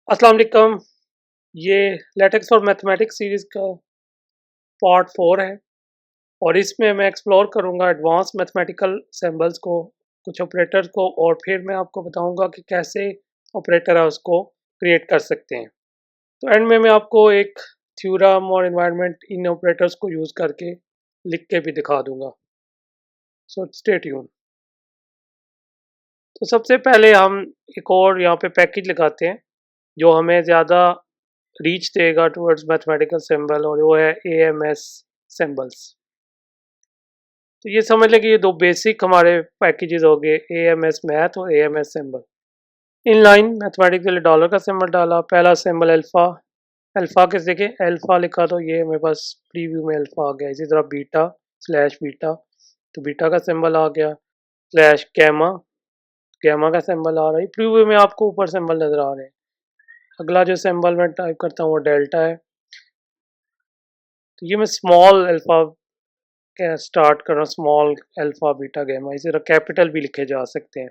अस्सलाम वालेकुम। ये लेटेक्स और मैथमेटिक्स सीरीज़ का पार्ट 4 है और इसमें मैं एक्सप्लोर करूँगा एडवांस मैथमेटिकल सिंबल्स को, कुछ ऑपरेटर्स को और फिर मैं आपको बताऊँगा कि कैसे ऑपरेटर है उसको क्रिएट कर सकते हैं। तो एंड में मैं आपको एक थ्योरम और एनवायरनमेंट इन ऑपरेटर्स को यूज़ करके लिख के भी दिखा दूँगा। So stay tuned. तो सबसे पहले हम एक और यहाँ पे पैकेज लगाते हैं जो हमें ज़्यादा रीच देगा टुवर्ड्स मैथमेटिकल सिंबल और वो है एएमएस सिंबल्स। तो ये समझ लें कि ये दो बेसिक हमारे पैकेजेस हो गए, एएमएस मैथ और AMS symbol. In line mathematics के लिए डॉलर का सिंबल डाला, पहला सिंबल अल्फा। अल्फा किस देखें, अल्फा लिखा तो ये मेरे पास प्रीव्यू में अल्फा आ गया। इसी तरह बीटा स्लैश बीटा, तो बीटा का सिंबल आ गया। स्लैश गैमा, गैमा का सिंबल आ रहा है। प्रीव्यू में आपको ऊपर सिंबल नजर आ रहे हैं। अगला जो सिंबल मैं टाइप करता हूँ वो डेल्टा है। तो ये मैं स्मॉल अल्फा क्या स्टार्ट कर रहा हूँ, स्मॉल अल्फा बीटा गैमा। इसी तरह कैपिटल भी लिखे जा सकते हैं।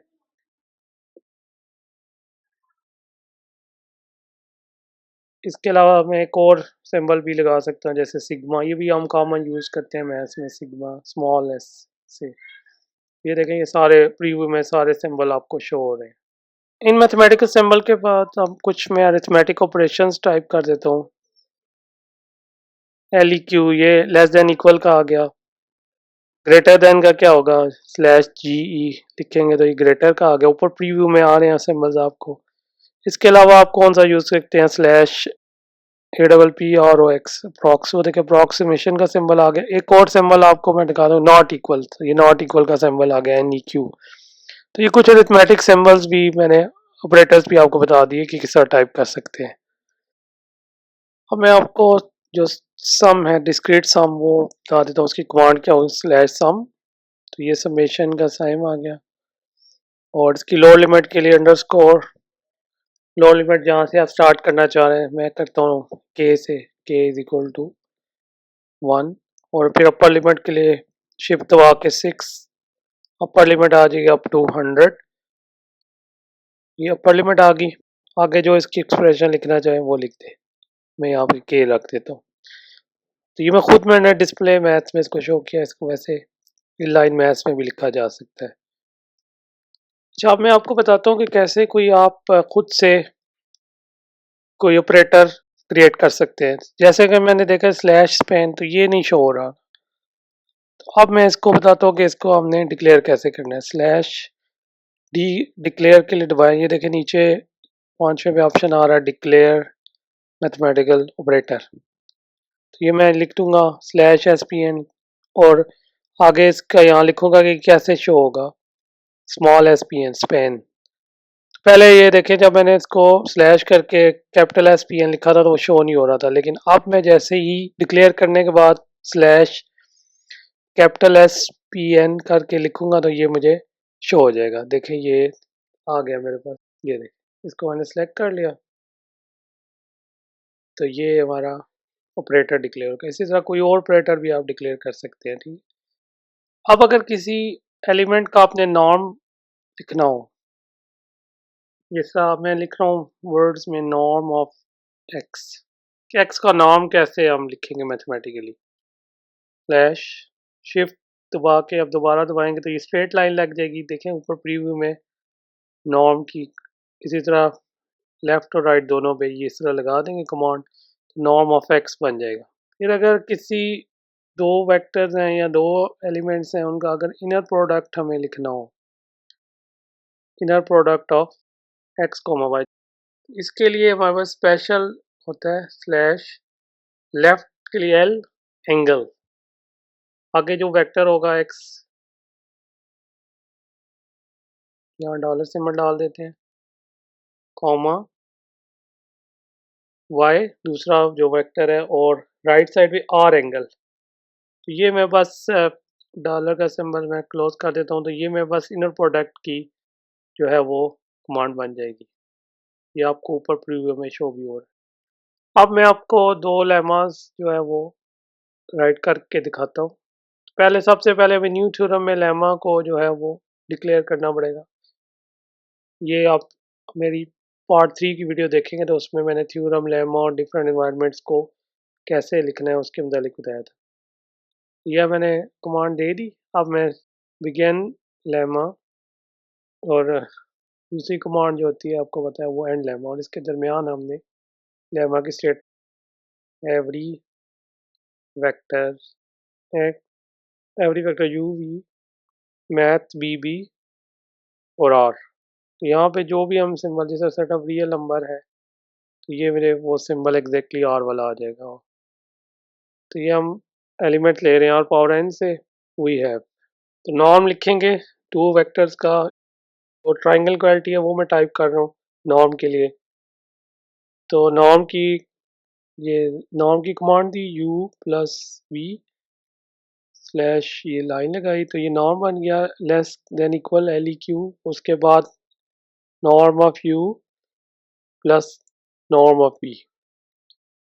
इसके अलावा मैं एक और सिंबल भी लगा सकता हूँ जैसे सिग्मा। ये भी हम कॉमन यूज़ करते हैं मैथ्स में, सिग्मा स्मॉल एस से। ये देखें, ये सारे प्रीव्यू में सारे सिंबल आपको शो हो रहे हैं। इन मैथमेटिकल सिंबल के बाद अब कुछ मैं अरिथमेटिक ऑपरेशंस टाइप कर देता हूँ। एल ई क्यू, ये लेस देन इक्वल का आ गया। ग्रेटर देन का क्या होगा, स्लैश जी ई लिखेंगे तो ये ग्रेटर का आ गया। ऊपर प्रीव्यू में आ रहे हैं सिंबल्स आपको। इसके अलावा आप कौन सा यूज़ करते हैं, slash A double P R O X approx, वो देखिए अप्रॉक्सीमेशन का सिंबल आ गया। एक और सिंबल आपको मैं दिखा दूँ, नॉट इक्वल। तो ये नॉट इक्वल का सिंबल आ गया, एन ई क्यू। तो ये कुछ अरिथमेटिक सिंबल्स भी मैंने, ऑपरेटर्स भी आपको बता दिए कि किस तरह टाइप कर सकते हैं। अब मैं आपको जो सम है, डिस्क्रीट सम, वो बता देता हूँ। उसकी कमांड क्या होगी, स्लैश सम। तो ये समेशन का साइन आ गया। और इसकी लोअर लिमिट के लिए अंडरस्कोर, लोअर लिमिट जहाँ से आप स्टार्ट करना चाह रहे हैं मैं करता हूँ के से, के इज इक्वल टू 1। और फिर अपर लिमिट के लिए शिफ्ट दबा के 6, अपर लिमिट आ जाएगी अप टू 100। ये अपर लिमिट आ गई। आगे जो इसकी एक्सप्रेशन लिखना चाहें वो लिख दे। मैं यहाँ पे के रख देता हूँ। तो ये मैं खुद मैंने डिस्प्ले मैथ्स में इसको शो किया। इसको वैसे इनलाइन मैथ्स में भी लिखा जा सकता है। अच्छा, अब मैं आपको बताता हूँ कि कैसे कोई आप खुद से कोई ऑपरेटर क्रिएट कर सकते हैं। जैसे कि मैंने देखा स्लैश स्पेन, तो ये नहीं शो हो रहा। तो अब मैं इसको बताता हूँ कि इसको हमने डिक्लेयर कैसे करना है। स्लैश डी डिक्लेयर के लिए दबाएं। ये देखें नीचे 5वें पे ऑप्शन आ रहा है, डिक्लेयर मैथमेटिकल ऑपरेटर। तो ये मैं लिख दूंगा स्लैश एस पी एन। और आगे इसका यहाँ लिखूंगा कि कैसे शो होगा, small S P N span. पहले ये देखें, जब मैंने इसको स्लैश करके कैपिटल एस पी एन लिखा था तो वो शो नहीं हो रहा था। लेकिन अब मैं जैसे ही डिक्लेयर करने के बाद slash capital S P N करके लिखूंगा तो ये मुझे शो हो जाएगा। देखें ये आ गया मेरे पास। ये देखें, इसको मैंने सेलेक्ट कर लिया तो ये हमारा ऑपरेटर डिक्लेयर होगा। इसी तरह कोई और ऑपरेटर भी आप डिक्लेयर कर सकते हैं। ठीक है। अब अगर किसी एलिमेंट का आपने नॉर्म लिखना हो, जैसा मैं लिख रहा हूँ वर्ड्स में नॉर्म ऑफ एक्स, एक्स का नॉर्म कैसे हम लिखेंगे मैथमेटिकली। स्लैश शिफ्ट दबा के अब दोबारा दबाएंगे तो ये स्ट्रेट लाइन लग जाएगी। देखें ऊपर प्रीव्यू में नॉर्म की। इसी तरह लेफ्ट और राइट दोनों पे ये इस तरह लगा देंगे कमांड, नॉर्म ऑफ एक्स बन जाएगा। फिर अगर किसी दो वेक्टर्स हैं या दो एलिमेंट्स हैं, उनका अगर इनर प्रोडक्ट हमें लिखना हो, inner product of x comma y, इसके लिए हमारे पास स्पेशल होता है स्लैश लेफ्ट के लिए एल एंगल, आगे जो वेक्टर होगा एक्स, यहाँ डॉलर सिंबल डाल देते हैं, कॉमा वाई दूसरा जो वेक्टर है, और राइट साइड पे आर एंगल। तो ये मैं बस डॉलर का सिंबल मैं क्लोज कर देता हूँ। तो ये मैं बस इनर प्रोडक्ट की जो है वो कमांड बन जाएगी। ये आपको ऊपर प्रीव्यू में शो भी हो रहा है। अब मैं आपको दो लेमास जो है वो राइट करके दिखाता हूँ। पहले सबसे पहले हमें न्यू थ्योरम में लेमा को जो है वो डिक्लेयर करना पड़ेगा। ये आप मेरी पार्ट 3 की वीडियो देखेंगे तो उसमें मैंने थ्योरम, लेमा और डिफरेंट एनवायरनमेंट्स को कैसे लिखना है उसके मुतालिक बताया था। यह मैंने कमांड दे दी। अब मैं बिगिन लेमा और दूसरी कमांड जो होती है आपको पता है वो एंड लेमा, और इसके दरमियान हमने लेमा की state every vector u v math B B और आर। तो यहाँ पे जो भी हम सिंबल जैसे सेट ऑफ रियल नंबर है तो ये मेरे वो सिंबल एग्जैक्टली आर वाला आ जाएगा। तो ये हम एलिमेंट ले रहे हैं और पावर एन से वी हैव। तो नॉर्म लिखेंगे टू वेक्टर्स का, और ट्राइंगल क्वालिटी है वो मैं टाइप कर रहा हूँ नॉर्म के लिए। तो ये नॉर्म की कमांड थी यू प्लस वी स्लैश ये लाइन लगाई तो ये नॉर्म बन गया less than equal L E Q. उसके बाद norm of u plus norm of v.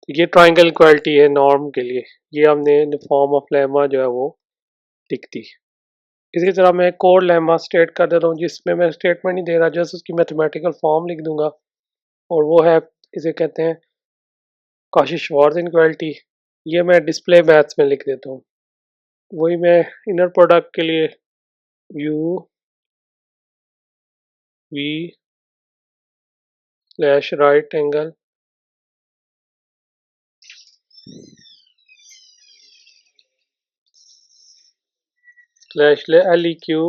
तो ये ट्राइंगल क्वालिटी है नॉर्म के लिए। ये हमने फॉर्म ऑफ लेमा जो है वो लिख दी। इसी तरह मैं कोड लेमा स्टेट कर देता हूँ जिसमें मैं स्टेटमेंट नहीं दे रहा, जस्ट उसकी मैथमेटिकल फॉर्म लिख दूंगा, और वो है, इसे कहते हैं काशी-श्वार्ज़ इनक्वालिटी। ये मैं डिस्प्ले मैथ्स में लिख देता हूँ। वही मैं इनर प्रोडक्ट के लिए u v slash right angle slash L E Q,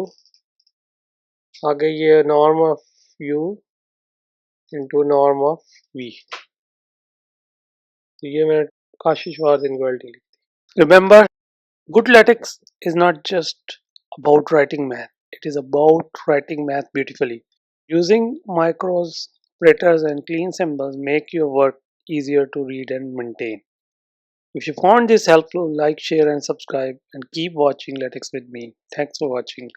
आगे ये norm of u into norm of v. तो ये मैंने काशी-श्वार्ज़ इनक्वालिटी लिखी। Remember, good LaTeX is not just about writing math, it is about writing math beautifully. Using micros, operators, and clean symbols make your work easier to read and maintain. If you found this helpful, like, share, and subscribe, and keep watching LaTeX with me. Thanks for watching.